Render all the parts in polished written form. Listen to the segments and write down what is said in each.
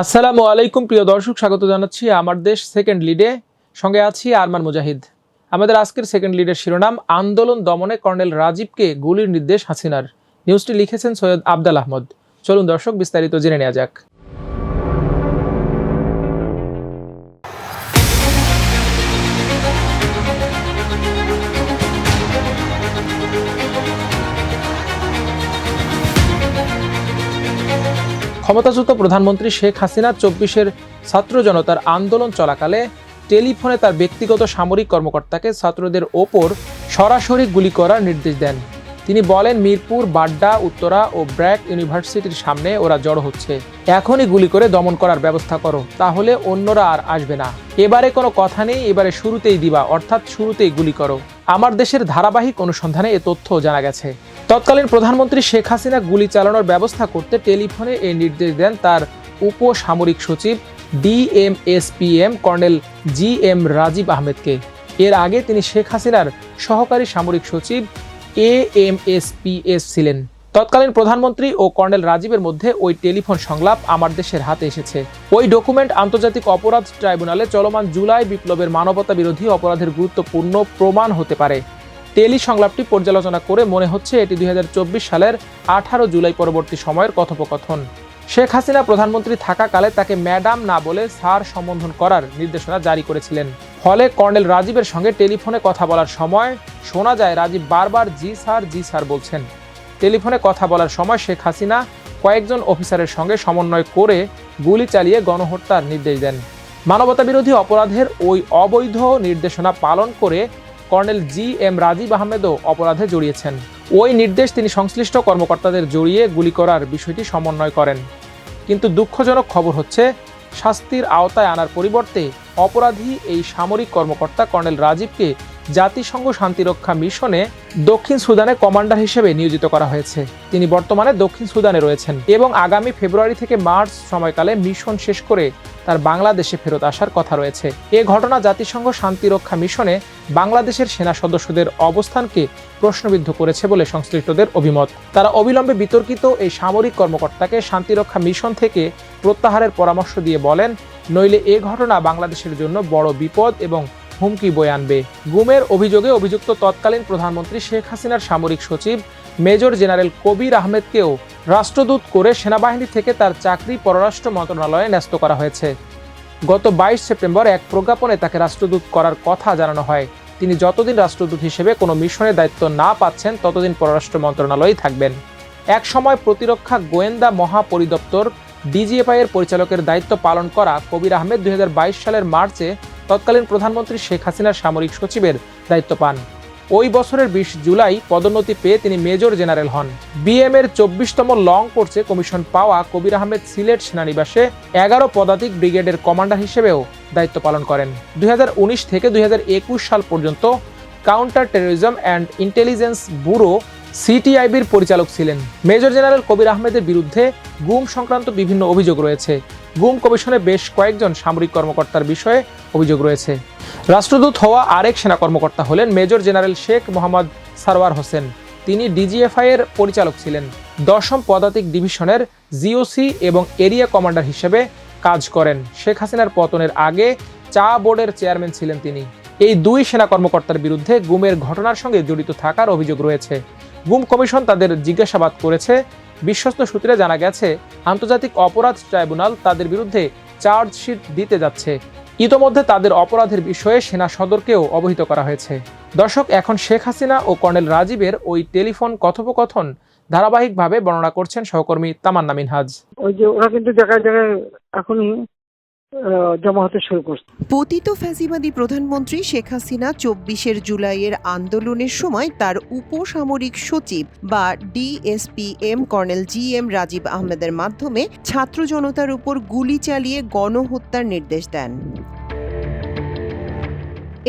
আসসালামু আলাইকুম প্রিয় দর্শক, স্বাগত জানাচ্ছি আমার দেশ সেকেন্ড লিডে। সঙ্গে আছি আরমান মুজাহিদ। আমাদের আজকের সেকেন্ড লিডের শিরোনাম, আন্দোলন দমনে কর্নেল রাজীবকে গুলির নির্দেশ হাসিনার। নিউজটি লিখেছেন সৈয়দ আবদাল আহমদ। চলুন দর্শক, বিস্তারিত জেনে নেওয়া যাক। ক্ষমতাচ্যুত প্রধানমন্ত্রী শেখ হাসিনা ২৪-এর ছাত্র জনতার আন্দোলন চলাকালে টেলিফোনে তার ব্যক্তিগত সামরিক কর্মকর্তাকে ছাত্রদের ওপর সরাসরি গুলি করার নির্দেশ দেন। তিনি বলেন, মিরপুর, বাড্ডা, উত্তরা ও ব্র্যাক ইউনিভার্সিটির সামনে ওরা জড়ো হচ্ছে, এখনই গুলি করে দমন করার ব্যবস্থা করো, তাহলে অন্যরা আর আসবে না। এবারে কোনো কথা নেই, এবারে শুরুতেই দিবা, অর্থাৎ শুরুতেই গুলি করো। আমার দেশের ধারাবাহিক অনুসন্ধানে এ তথ্য জানা গেছে। তৎকালীন প্রধানমন্ত্রী শেখ হাসিনা গুলি চালানোর ব্যবস্থা করতে টেলিফোনে এই নির্দেশ দেন তার উপসামরিক সচিব DMSPM কর্নেল GM রাজীব আহমেদকে। এর আগে তিনি শেখ হাসিনার সহকারী সামরিক সচিব AMSPS ছিলেন। তৎকালীন প্রধানমন্ত্রী ও কর্নেল রাজীবের মধ্যে ওই টেলিফোন সংলাপ আমার দেশের হাতে এসেছে। ওই ডকুমেন্ট আন্তর্জাতিক অপরাধ ট্রাইব্যুনালে চলমান জুলাই বিপ্লবের মানবতা বিরোধী অপরাধের গুরুত্বপূর্ণ প্রমাণ হতে পারে। টেলি সংলাপটি পর্যালোচনা করে মনে হচ্ছে এটি ২০২৪ সালের ১৮ জুলাই পরবর্তী সময়ের কথোপকথন। শেখ হাসিনা প্রধানমন্ত্রী থাকাকালে তাকে ম্যাডাম না বলে স্যার সম্বোধন করার নির্দেশনা জারি করেছিলেন। ফলে কর্নেল রাজীবের সঙ্গে টেলিফোনে কথা বলার সময় শোনা যায় রাজীব বারবার জি স্যার বলছেন। টেলিফোনে কথা বলার সময় শেখ হাসিনা কয়েকজন অফিসারের সঙ্গে সমন্বয় করে গুলি চালিয়ে গণহত্যার নির্দেশ দেন। মানবতা বিরোধী অপরাধের ওই অবৈধ নির্দেশনা পালন করে কর্নেল GM রাজীব আহমেদও অপরাধে জড়িয়েছেন। ওই নির্দেশ তিনি সংশ্লিষ্ট কর্মকর্তাদের জড়িয়ে গুলি করার বিষয়টি সমন্বয় করেন। কিন্তু দুঃখজনক খবর হচ্ছে, শাস্তির আওতায় আনার পরিবর্তে অপরাধী এই সামরিক কর্মকর্তা কর্নেল রাজীবকে জাতিসংঘ শান্তিরক্ষা মিশনে দক্ষিণ সুদানে কমান্ডার হিসেবে নিয়োজিত করা হয়েছে। তিনি বর্তমানে দক্ষিণ সুদানে রয়েছেন এবং আগামী ফেব্রুয়ারি থেকে মার্চ সময়কালে মিশন শেষ করে তার বাংলাদেশে ফেরত আসার কথা রয়েছে। এ ঘটনা জাতিসংঘ শান্তিরক্ষা মিশনে বাংলাদেশের সেনা সদস্যদের অবস্থানকে প্রশ্নবিদ্ধ করেছে বলে সংশ্লিষ্টদের অভিমত। তারা অবিলম্বে বিতর্কিত এই সামরিক কর্মকর্তাকে শান্তিরক্ষা মিশন থেকে প্রত্যাহারের পরামর্শ দিয়ে বলেন, নইলে এ ঘটনা বাংলাদেশের জন্য বড় বিপদ এবং হুমকি বয়ে আনবে। গুমের অভিযোগে অভিযুক্ত তৎকালীন প্রধানমন্ত্রী শেখ হাসিনার সামরিক সচিব মেজর জেনারেল কবির আহমেদকেও রাষ্ট্রদূত করে সেনাবাহিনী থেকে তার চাকরি পররাষ্ট্র মন্ত্রণালয়ে ন্যস্ত করা হয়েছে। গত ২২ সেপ্টেম্বর এক প্রজ্ঞাপনে তাকে রাষ্ট্রদূত করার কথা জানানো হয়। তিনি যতদিন রাষ্ট্রদূত হিসেবে কোনো মিশনের দায়িত্ব না পাচ্ছেন ততদিন পররাষ্ট্র মন্ত্রণালয়েই থাকবেন। এক সময় প্রতিরক্ষা গোয়েন্দা মহাপরিদপ্তর DGFI এর পরিচালকের দায়িত্ব পালন করা কবির আহমেদ ২০২২ সালের মার্চে তৎকালীন প্রধানমন্ত্রী শেখ হাসিনার সামরিক সচিবের দায়িত্ব পান। ওই বছরের ২০ জুলাই পদোন্নতি পেয়ে তিনি মেজর জেনারেল হন। BM এর ২৪তম লং কোর্সে কমিশন পাওয়া কবির আহমেদ সিলেট সেনানিবাসে ১১ পদাতিক ব্রিগেডের কমান্ডার হিসেবেও দায়িত্ব পালন করেন। ২০১৯ থেকে ২০২১ সাল পর্যন্ত counter terrorism and intelligence bureau CTIB-র পরিচালক ছিলেন। মেজর জেনারেল কবির আহমেদের বিরুদ্ধে গুম সংক্রান্ত বিভিন্ন অভিযোগ রয়েছে। গুম কমিশনে বেশ কয়েকজন সামরিক কর্মকর্তার বিষয়ে অভিযোগ রয়েছে। রাষ্ট্রদূত হওয়া আরেক সেনা কর্মকর্তা হলেন মেজর জেনারেল শেখ মোহাম্মদ সারওয়ার হোসেন। তিনি DGFI এর পরিচালক ছিলেন। ১০ম পদাতিক ডিভিশনের GOC এবং এরিয়া কমান্ডার হিসেবে কাজ করেন। শেখ হাসিনার পতনের আগে চা বোর্ডের চেয়ারম্যান ছিলেন তিনি। এই দুই সেনা কর্মকর্তার বিরুদ্ধে গুমের ঘটনার সঙ্গে জড়িত থাকার অভিযোগ রয়েছে। গুম কমিশন তাদের জিজ্ঞাসাবাদ করেছে। বিশ্বস্ত সূত্রে জানা গেছে, আন্তর্জাতিক অপরাধ ট্রাইব্যুনাল তাদের বিরুদ্ধে চার্জশিট দিতে যাচ্ছে। ইতোমধ্যে তাদের অপরাধের বিষয়ে সেনা সদরকেও অবহিত করা হয়েছে। দর্শক, এখন শেখ হাসিনা ও কর্নেল রাজীবের ওই টেলিফোন কথোপকথন ধারাবাহিকভাবে বর্ণনা করছেন সহকর্মী তামান্না মিনহাজ। ওই যে ওরা কিন্তু জায়গায় জায়গায় এখনই জমা হতে শুরু করছে। পতিত ফ্যাসিবাদী প্রধানমন্ত্রী শেখ হাসিনা ২৪ জুলাইয়ের আন্দোলনের সময় তার উপসামরিক সচিব বা DSPM কর্নেল GM রাজীব আহমেদের মাধ্যমে ছাত্র জনতার উপর গুলি চালিয়ে গণহত্যার নির্দেশ দেন।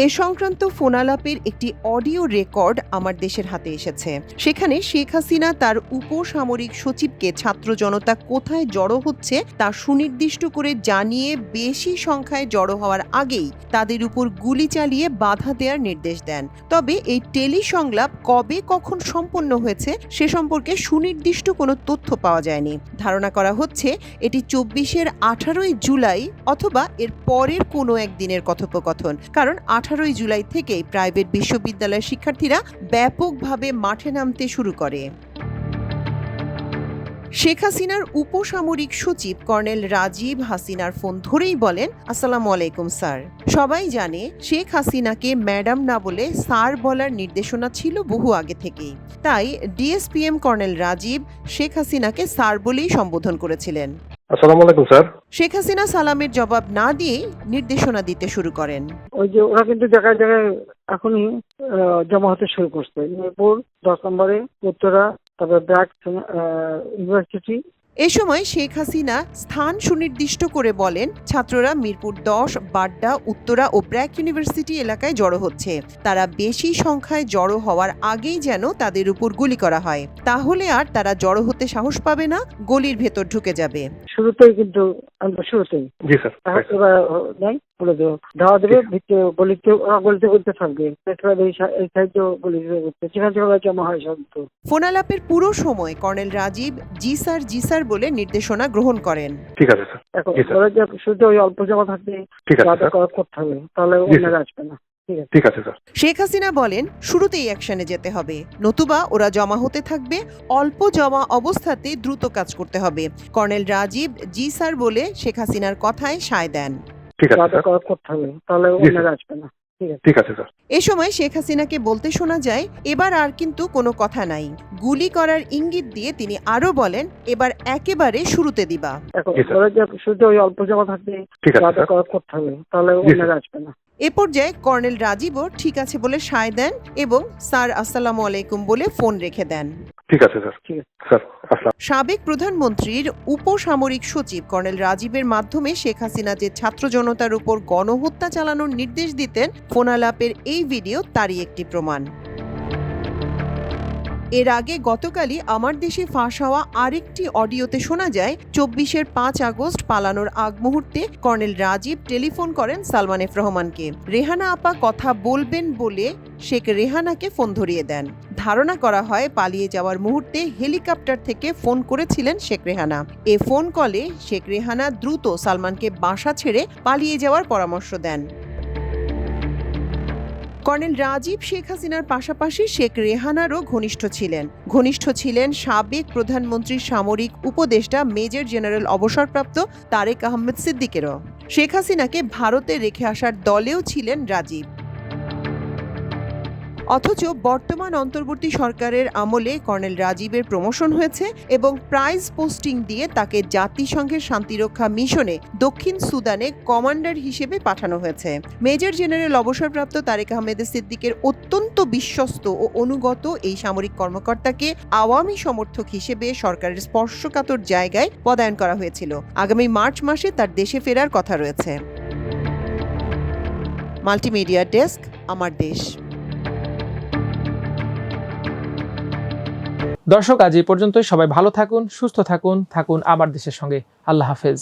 এ সংক্রান্ত ফোনালাপের একটি অডিও রেকর্ড আমার দেশের হাতে এসেছে। সেখানে শেখ হাসিনা তার উপসামরিক সচিবকে ছাত্র জনতা কোথায় জড়ো হচ্ছে তা সুনির্দিষ্ট করে জানিয়ে বেশি সংখ্যায় জড়ো হওয়ার আগেই তাদের উপর গুলি চালিয়ে বাধা দেওয়ার নির্দেশ দেন। তবে এই টেলি সংলাপ কবে কখন সম্পন্ন হয়েছে সে সম্পর্কে সুনির্দিষ্ট কোনো তথ্য পাওয়া যায়নি। ধারণা করা হচ্ছে এটি ২৪-এর ১৮ই জুলাই অথবা এর পরের কোনো একদিনের কথোপকথন, কারণ ১৮ই জুলাই থেকেই প্রাইভেট বিশ্ববিদ্যালয়ের শিক্ষার্থীরা ব্যাপকভাবে মাঠে নামতে শুরু করে। শেখ হাসিনার উপসামরিক সচিব কর্নেল রাজীব হাসিনার ফোন ধরেই বলেন, আসসালামু আলাইকুম স্যার। সবাই জানে শেখ হাসিনাকে ম্যাডাম না বলে স্যার বলার নির্দেশনা ছিল বহু আগে থেকেই, তাই ডিএসপিএম কর্নেল রাজীব শেখ হাসিনাকে স্যার বলেই সম্বোধন করেছিলেন। আসসালামু আলাইকুম স্যার। শেখ হাসিনা সালামের জবাব না দিয়ে নির্দেশনা দিতে শুরু করেন। ওই যে ওরা কিন্তু জায়গায় জায়গায় এখনই জমা হতে শুরু করছে। মিরপুর 10 নম্বরে, উত্তরা, তারপরে ব্র্যাক ইউনিভার্সিটি। এ সময় শেখ হাসিনা স্থান সুনির্দিষ্ট করে বলেন, ছাত্ররা মিরপুর 10, বাড্ডা, উত্তরা ও ব্র্যাক ইউনিভার্সিটি এলাকায় জড়ো হচ্ছে। তারা বেশি সংখ্যায় জড়ো হওয়ার আগেই যেন তাদের উপর গুলি করা হয়, তাহলে আর তারা জড়ো হতে সাহস পাবে না, গলির ভেতর ঢুকে যাবে। শুরুতেই কিন্তু শুরুতেই জি স্যার। এবার নাই বলে দেবো, ধাওয়া দেবে, ভিতরে গলিতে ওরা গলিতে গলিতে থাকবে, এই সাইডে গলিতে করতে, সেখান থেকে ওরা জমা হয় সব। ফোনালাপের পুরো সময় কর্নেল রাজীব জি স্যার বলে নির্দেশনা গ্রহণ করেন। ঠিক আছে স্যার। এখন ওরা যে শুধু ওই অল্প জমা থাকবে, ঠিক আছে স্যার, করতে হবে, তাহলে অন্যরা আসবে না। ঠিক আছে স্যার। শেখ হাসিনা বলেন, শুরুতেই অ্যাকশনে যেতে হবে, নতুবা ওরা জমা হতে থাকবে। অল্প জমা অবস্থাতে দ্রুত কাজ করতে হবে। কর্নেল রাজীব জি স্যার বলে শেখ হাসিনার কথায় সায় দেন। ঠিক আছে স্যার, করতে হবে, তাহলে অন্যরা আসবে না। ঠিক আছে স্যার। এ সময় শেখ হাসিনাকে বলতে শোনা যায়, এবার আর কিন্তু কোনো কথা নাই। গুলি করার ইঙ্গিত দিয়ে তিনি আরো বলেন, এবার একেবারে শুরুতে দিবা। এখন ওরা যে শুধু ওই অল্প জমা থাকবে, ঠিক আছে স্যার, করতে হবে, তাহলে অন্যরা আসবে না। এ পর্যায়ে কর্নেল রাজীবও ঠিক আছে বলে সায় দেন এবং স্যার আসসালামু আলাইকুম বলে ফোন রেখে দেন। ঠিক আছে স্যার। স্যার আসসালাম। সাবেক প্রধানমন্ত্রীর উপসামরিক সচিব কর্নেল রাজীবের মাধ্যমে শেখ হাসিনা যে ছাত্র জনতার উপর গণহত্যা চালানোর নির্দেশ দিতেন, ফোনালাপের এই ভিডিও তারই একটি প্রমাণ। এর আগে গতকালই আমার দেশে ফাঁস হওয়া আরেকটি অডিওতে শোনা যায়, ২৪-এর ৫ আগস্ট পালানোর আগ মুহূর্তে কর্নেল রাজীব টেলিফোন করেন সালমান এফ রহমানকে। রেহানা আপা কথা বলবেন বলে শেখ রেহানাকে ফোন ধরিয়ে দেন। ধারণা করা হয় পালিয়ে যাওয়ার মুহূর্তে হেলিকপ্টার থেকে ফোন করেছিলেন শেখ রেহানা। এ ফোন কলে শেখ রেহানা দ্রুত সালমানকে বাসা ছেড়ে পালিয়ে যাওয়ার পরামর্শ দেন। কর্নেল রাজীব শেখ হাসিনার পাশাপাশি শেখ রেহানারও ঘনিষ্ঠ ছিলেন সাবেক প্রধানমন্ত্রীর সামরিক উপদেষ্টা মেজর জেনারেল অবসরপ্রাপ্ত তারেক আহমেদ সিদ্দিকেরও। শেখ হাসিনাকে ভারতে রেখে আসার দলেও ছিলেন রাজীব। অথচ বর্তমান অন্তর্বর্তী সরকারের আমলে কর্নেল রাজীবের প্রমোশন হয়েছে এবং প্রাইজ পোস্টিং দিয়ে তাকে জাতিসংঘের শান্তিরক্ষা মিশনে দক্ষিণ সুদানে কমান্ডার হিসেবে পাঠানো হয়েছে। মেজর জেনারেল অবসরপ্রাপ্ত তারেক আহমেদ সিদ্দিকের অত্যন্ত বিশ্বস্ত ও অনুগত এই সামরিক কর্মকর্তাকে আওয়ামী সমর্থক হিসেবে সরকারের স্পর্শকাতর জায়গায় পদায়ন করা হয়েছিল। আগামী মার্চ মাসে তার দেশে ফেরার কথা রয়েছে। মাল্টিমিডিয়া ডেস্ক, আমার দেশ। দর্শক, আজ এই পর্যন্তই। সবাই ভালো থাকুন, সুস্থ থাকুন, থাকুন আমার দেশের সঙ্গে। আল্লাহ হাফেজ।